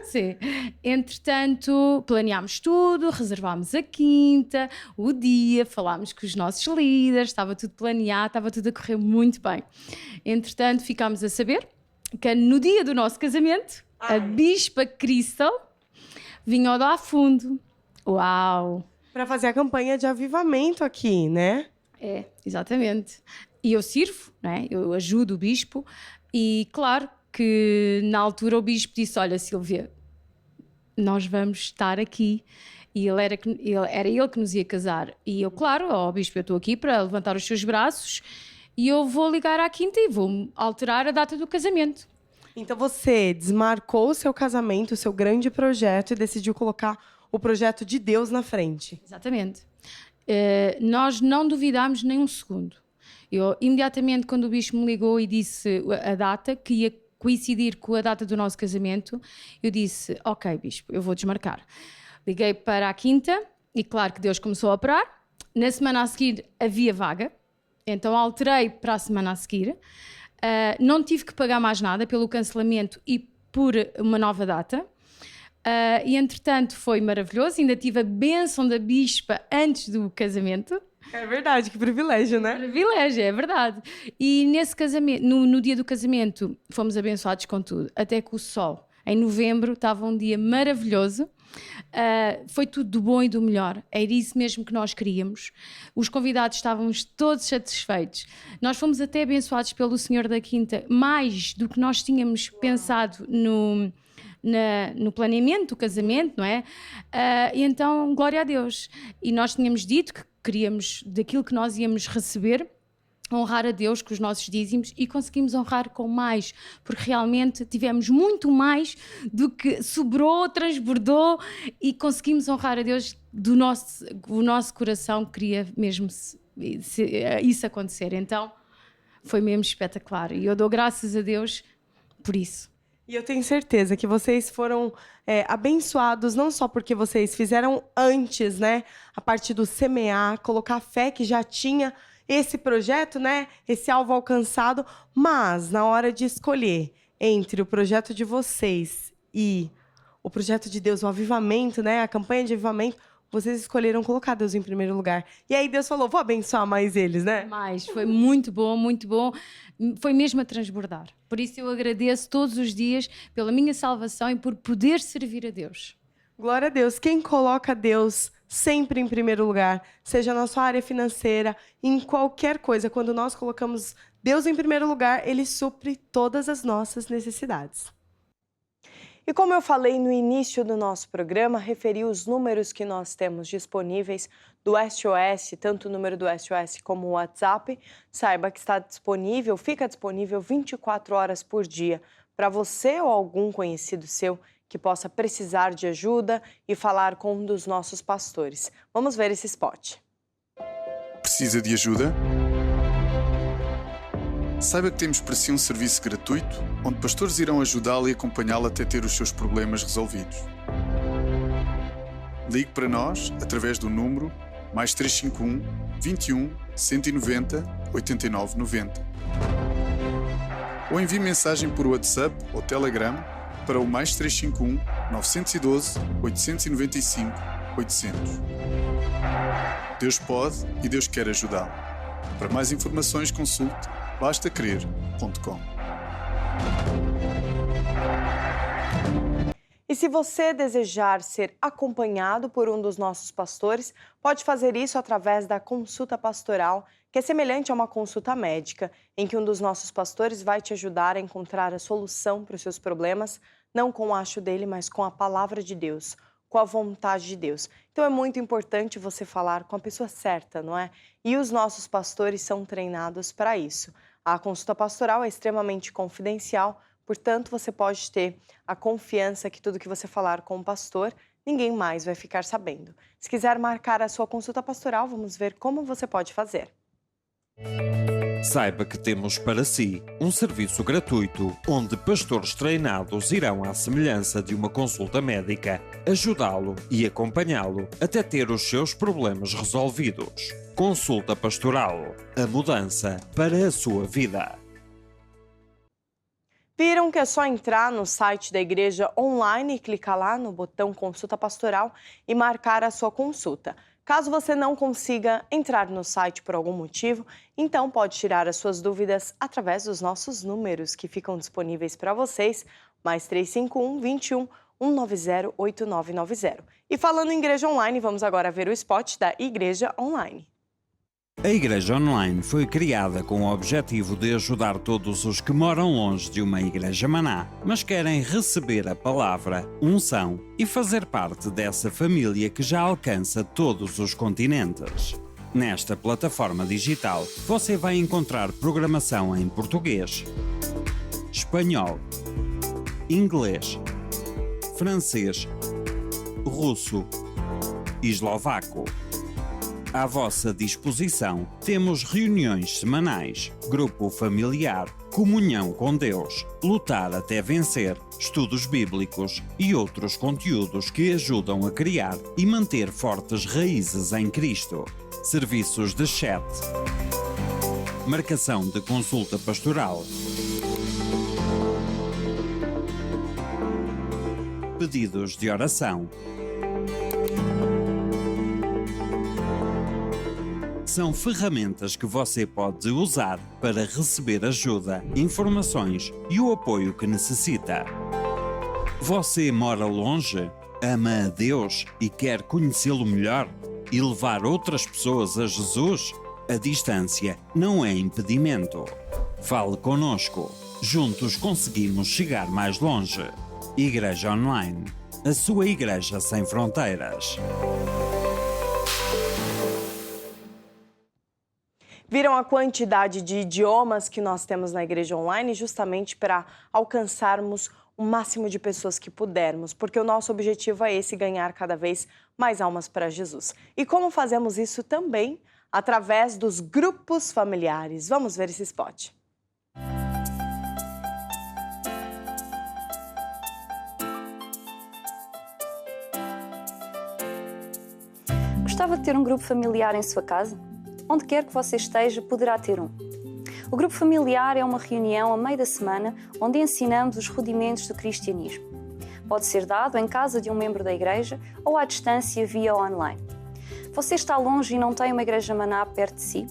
Sim. Entretanto, planeámos tudo, reservámos a quinta, o dia, falámos com os nossos líderes, estava tudo planeado, estava tudo a correr muito bem. Entretanto, ficámos a saber que no dia do nosso casamento, a Bispa Crystal vinha ao Dar Fundo. Uau! Para fazer a campanha de avivamento aqui, né? É, exatamente. E eu sirvo, não é? Eu ajudo o bispo e claro que na altura o bispo disse, olha Sílvia, nós vamos estar aqui. E era ele que nos ia casar. E eu, claro, ó bispo, eu estou aqui para levantar os seus braços e eu vou ligar à quinta e vou alterar a data do casamento. Então você desmarcou o seu casamento, o seu grande projeto e decidiu colocar o projeto de Deus na frente. Exatamente. Nós não duvidámos nem um segundo. Eu, imediatamente, quando o bispo me ligou e disse a data, que ia coincidir com a data do nosso casamento, eu disse, ok, bispo, eu vou desmarcar. Liguei para a quinta e claro que Deus começou a operar. Na semana a seguir havia vaga, então alterei para a semana a seguir. Não tive que pagar mais nada pelo cancelamento e por uma nova data. E entretanto foi maravilhoso, ainda tive a bênção da bispa antes do casamento. É verdade, que privilégio, né? Privilégio, é verdade. E nesse casamento, no dia do casamento fomos abençoados com tudo, até com o sol. Em novembro estava um dia maravilhoso. Foi tudo do bom e do melhor, era isso mesmo que nós queríamos. Os convidados estávamos todos satisfeitos, nós fomos até abençoados pelo Senhor da Quinta, mais do que nós tínhamos pensado no planeamento do casamento, não é? E então, glória a Deus. E nós tínhamos dito que queríamos, daquilo que nós íamos receber, honrar a Deus com os nossos dízimos e conseguimos honrar com mais, porque realmente tivemos muito mais do que sobrou, transbordou e conseguimos honrar a Deus o nosso coração queria mesmo isso acontecer. Então foi mesmo espetacular e eu dou graças a Deus por isso. E eu tenho certeza que vocês foram abençoados, não só porque vocês fizeram antes, né? A parte do semear, colocar a fé que já tinha esse projeto, né? Esse alvo alcançado, mas na hora de escolher entre o projeto de vocês e o projeto de Deus, o avivamento, né? A campanha de avivamento, vocês escolheram colocar Deus em primeiro lugar. E aí Deus falou, vou abençoar mais eles, né? Mas foi muito bom, foi mesmo a transbordar. Por isso eu agradeço todos os dias pela minha salvação e por poder servir a Deus. Glória a Deus. Quem coloca Deus sempre em primeiro lugar, seja na sua área financeira, em qualquer coisa, quando nós colocamos Deus em primeiro lugar, Ele supre todas as nossas necessidades. E como eu falei no início do nosso programa, referi os números que nós temos disponíveis do SOS, tanto o número do SOS como o WhatsApp. Saiba que está disponível, fica disponível 24 horas por dia para você ou algum conhecido seu que possa precisar de ajuda e falar com um dos nossos pastores. Vamos ver esse spot. Precisa de ajuda? Saiba que temos para si um serviço gratuito, onde pastores irão ajudá-lo e acompanhá-lo até ter os seus problemas resolvidos. Ligue para nós através do número +351 21 190 89 90. Ou envie mensagem por WhatsApp ou Telegram para o +351 912 895 800. Deus pode e Deus quer ajudá-lo. Para mais informações, consulte bastacrer.com. E se você desejar ser acompanhado por um dos nossos pastores, pode fazer isso através da consulta pastoral, que é semelhante a uma consulta médica, em que um dos nossos pastores vai te ajudar a encontrar a solução para os seus problemas, não com o acho dele, mas com a palavra de Deus, com a vontade de Deus. Então é muito importante você falar com a pessoa certa, não é? E os nossos pastores são treinados para isso. A consulta pastoral é extremamente confidencial, portanto, você pode ter a confiança que tudo que você falar com o pastor, ninguém mais vai ficar sabendo. Se quiser marcar a sua consulta pastoral, vamos ver como você pode fazer. Saiba que temos para si um serviço gratuito, onde pastores treinados irão, à semelhança de uma consulta médica, ajudá-lo e acompanhá-lo até ter os seus problemas resolvidos. Consulta Pastoral, a mudança para a sua vida. Viram que é só entrar no site da igreja online e clicar lá no botão Consulta Pastoral e marcar a sua consulta. Caso você não consiga entrar no site por algum motivo, então pode tirar as suas dúvidas através dos nossos números que ficam disponíveis para vocês, +351 21 190 8990. E falando em igreja online, vamos agora ver o spot da Igreja Online. A Igreja Online foi criada com o objetivo de ajudar todos os que moram longe de uma igreja maná, mas querem receber a palavra, unção e fazer parte dessa família que já alcança todos os continentes. Nesta plataforma digital, você vai encontrar programação em português, espanhol, inglês, francês, russo e eslovaco. À vossa disposição, temos reuniões semanais, grupo familiar, comunhão com Deus, lutar até vencer, estudos bíblicos e outros conteúdos que ajudam a criar e manter fortes raízes em Cristo. Serviços de chat, marcação de consulta pastoral, pedidos de oração. São ferramentas que você pode usar para receber ajuda, informações e o apoio que necessita. Você mora longe, ama a Deus e quer conhecê-lo melhor e levar outras pessoas a Jesus? A distância não é impedimento. Fale conosco. Juntos conseguimos chegar mais longe. Igreja Online. A sua igreja sem fronteiras. Viram a quantidade de idiomas que nós temos na Igreja Online justamente para alcançarmos o máximo de pessoas que pudermos, porque o nosso objetivo é esse, ganhar cada vez mais almas para Jesus. E como fazemos isso também? Através dos grupos familiares. Vamos ver esse spot. Gostava de ter um grupo familiar em sua casa? Onde quer que você esteja, poderá ter um. O grupo familiar é uma reunião a meio da semana onde ensinamos os rudimentos do cristianismo. Pode ser dado em casa de um membro da igreja ou à distância via online. Você está longe e não tem uma igreja maná perto de si?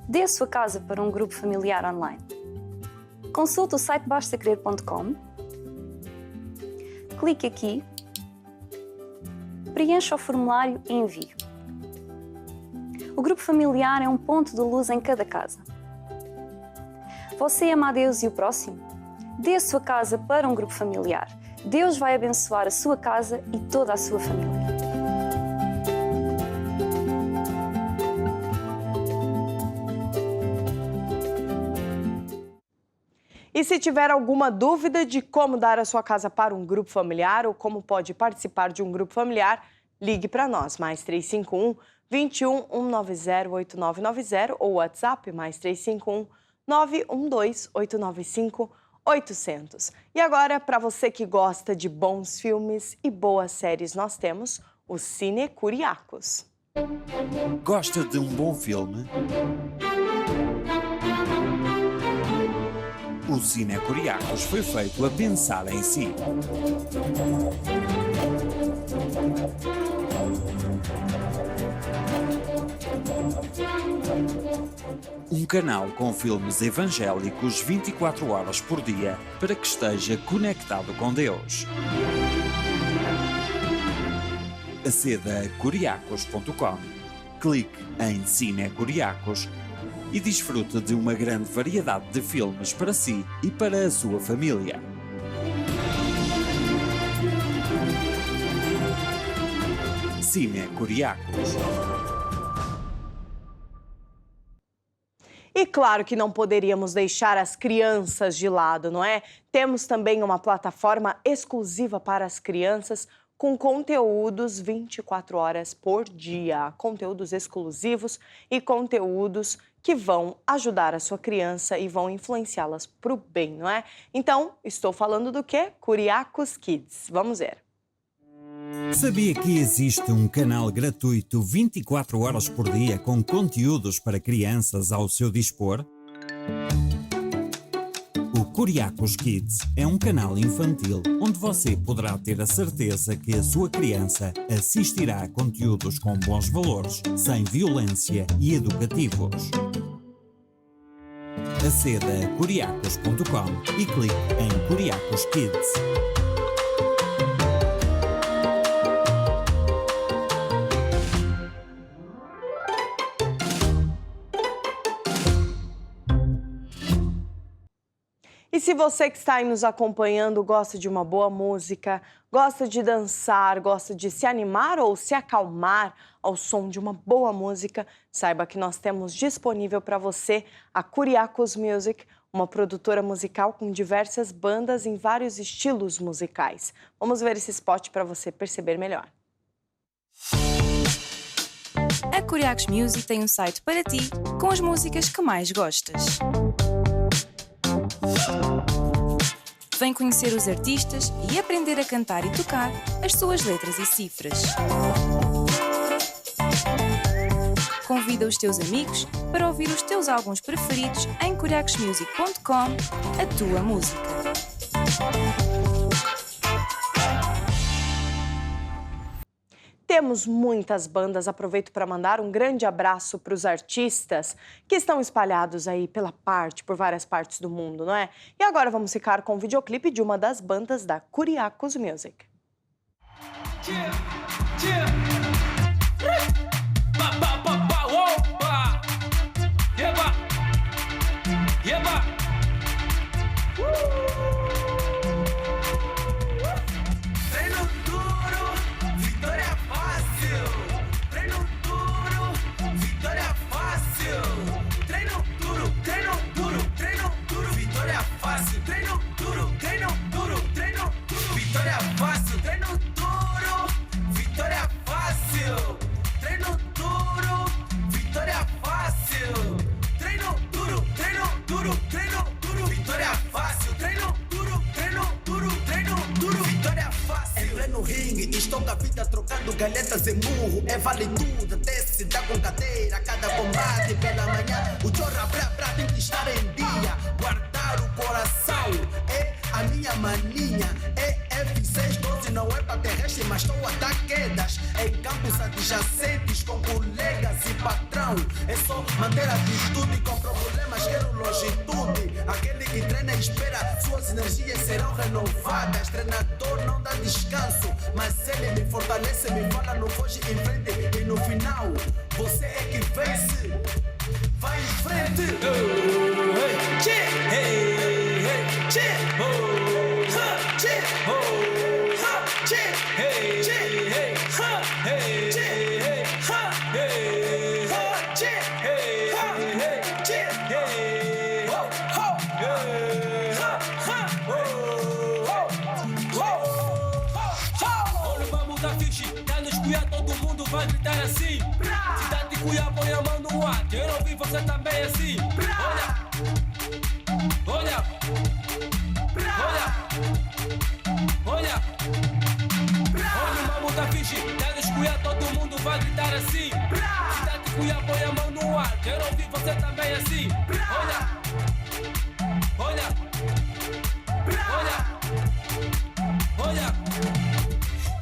Dê a sua casa para um grupo familiar online. Consulte o site bastacrer.com, clique aqui, preencha o formulário e envie. O grupo familiar é um ponto de luz em cada casa. Você ama a Deus e o próximo? Dê a sua casa para um grupo familiar. Deus vai abençoar a sua casa e toda a sua família. E se tiver alguma dúvida de como dar a sua casa para um grupo familiar ou como pode participar de um grupo familiar, ligue para nós, mais 351 21 190 8990 ou WhatsApp, mais 351 912 895 800. E agora, para você que gosta de bons filmes e boas séries, nós temos o Cine Curiacos. Gosta de um bom filme? O Cine Curiacos foi feito a pensar em si. Um canal com filmes evangélicos 24 horas por dia para que esteja conectado com Deus. Aceda a curiacos.com, clique em Cine Curiacos e desfrute de uma grande variedade de filmes para si e para a sua família. Cine Curiacos. E claro que não poderíamos deixar as crianças de lado, não é? Temos também uma plataforma exclusiva para as crianças com conteúdos 24 horas por dia. Conteúdos exclusivos e conteúdos que vão ajudar a sua criança e vão influenciá-las para o bem, não é? Então, estou falando do quê? Curiacos Kids. Vamos ver. Sabia que existe um canal gratuito 24 horas por dia com conteúdos para crianças ao seu dispor? O Curiacos Kids é um canal infantil onde você poderá ter a certeza que a sua criança assistirá a conteúdos com bons valores, sem violência e educativos. Aceda a curiacos.com e clique em Curiacos Kids. E se você que está aí nos acompanhando gosta de uma boa música, gosta de dançar, gosta de se animar ou se acalmar ao som de uma boa música, saiba que nós temos disponível para você a Curiacos Music, uma produtora musical com diversas bandas em vários estilos musicais. Vamos ver esse spot para você perceber melhor. A Curiacos Music tem um site para ti com as músicas que mais gostas. Vem conhecer os artistas e aprender a cantar e tocar as suas letras e cifras. Convida os teus amigos para ouvir os teus álbuns preferidos em curiacosmusic.com, a tua música. Temos muitas bandas, aproveito para mandar um grande abraço para os artistas que estão espalhados aí por várias partes do mundo, não é? E agora vamos ficar com o videoclipe de uma das bandas da Curiacos Music. Estou com a vida trocando galhetas em murro. É vale tudo, até se dá com cadeira. Cada combate pela manhã, o chorra brá tem que estar em dia. Guardar o coração é a minha maninha. É F612, não é para terrestre, mas estou a dar quedas. Em campos adjacentes com colegas e patrão. É só manter a atitude, com problemas quero longitude. Aquele que treina e espera, suas energias serão renovadas. Treinador não dá descanso, mas ele me fortalece, me fala no foge em frente. E no final, você é que vence. Vai em frente. Todo mundo vai gritar assim. Cidade de Cuiabá, põe a mão no ar. Quero ouvir você também assim. Olha, o mambo tá fixe. Tá nos Cuiabá, todo mundo vai gritar assim. Cidade de Cuiabá, põe a mão no ar. Quero ouvir você também assim.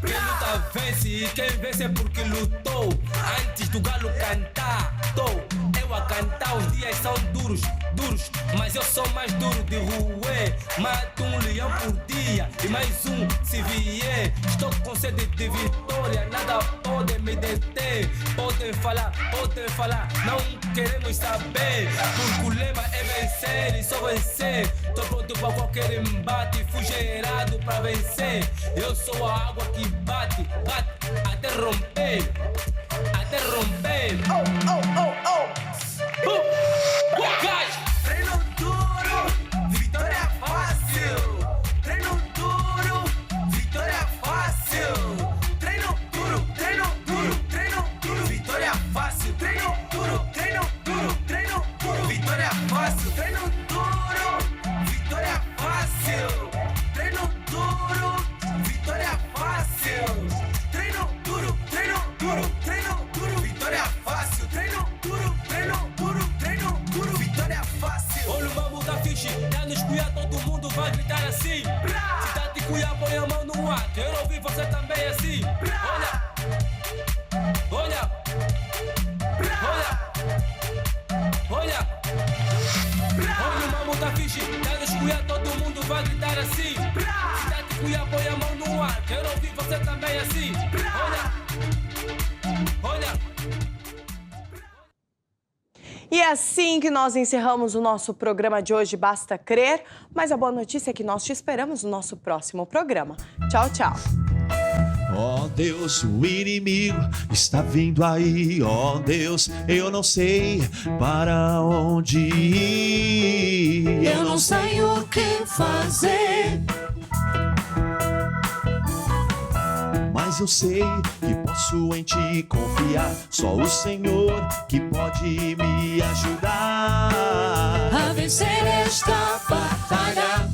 Quem luta vence e quem vence é porque lutou. Antes do galo cantar, eu a cantar. Os dias são duros, mas eu sou mais duro de ruê. Mato um leão por dia e mais um se vier. Estou com sede de vitória, nada pode me deter. Podem falar, não queremos saber. Porque o lema é vencer e só vencer. Tô pronto para qualquer embate, fui gerado para vencer. Eu sou a água que bate até romper. Treino duro, vitória fácil. Treino duro, vitória fácil. Treino duro, vitória fácil. Treino duro, vitória fácil. Treino duro, vitória fácil. Treino duro, vitória fácil. Treino duro, vitória fácil. Treino duro, vitória fácil. Olha o mambo da fiche, tá nos Cuiabá, todo mundo vai gritar assim. Cidade de Cuiabá, põe a mão no ar. Quero ouvir você também assim. Olha, o mambo da fiche, tá nos Cuiabá, todo mundo vai gritar assim. Cidade de Cuiabá, põe a mão no ar. Quero ouvir você também assim. E é assim que nós encerramos o nosso programa de hoje, Basta Crer. Mas a boa notícia é que nós te esperamos no nosso próximo programa. Tchau, tchau. Ó Deus, o inimigo está vindo aí. Ó Deus, eu não sei para onde ir. Eu não sei o que fazer. Mas eu sei que posso em ti confiar. Só o Senhor que pode me ajudar a vencer esta batalha.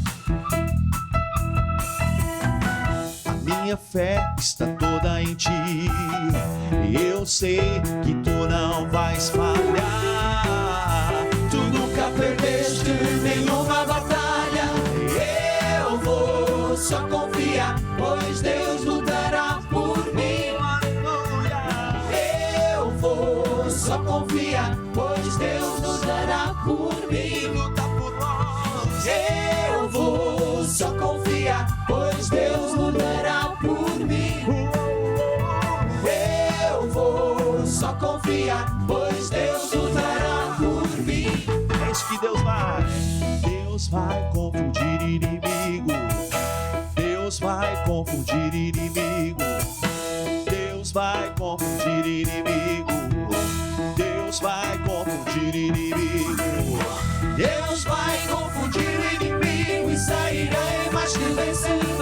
A minha fé está toda em ti. E eu sei que tu não vais falhar. Tu nunca perdeste nenhuma batalha. Eu vou só confiar, pois Deus lutará por mim. Eu vou só confiar, pois Deus lutará por mim. Luta por nós. Eu vou só confiar, pois Deus lutará por mim. Eu vou só confiar, pois Deus lutará por mim. É isso que Deus vai confundir inimigo. Deus vai confundir inimigo. Deus vai confundir inimigo. Deus vai confundir inimigo. Deus vai confundir inimigo e sairei mais que vencedor.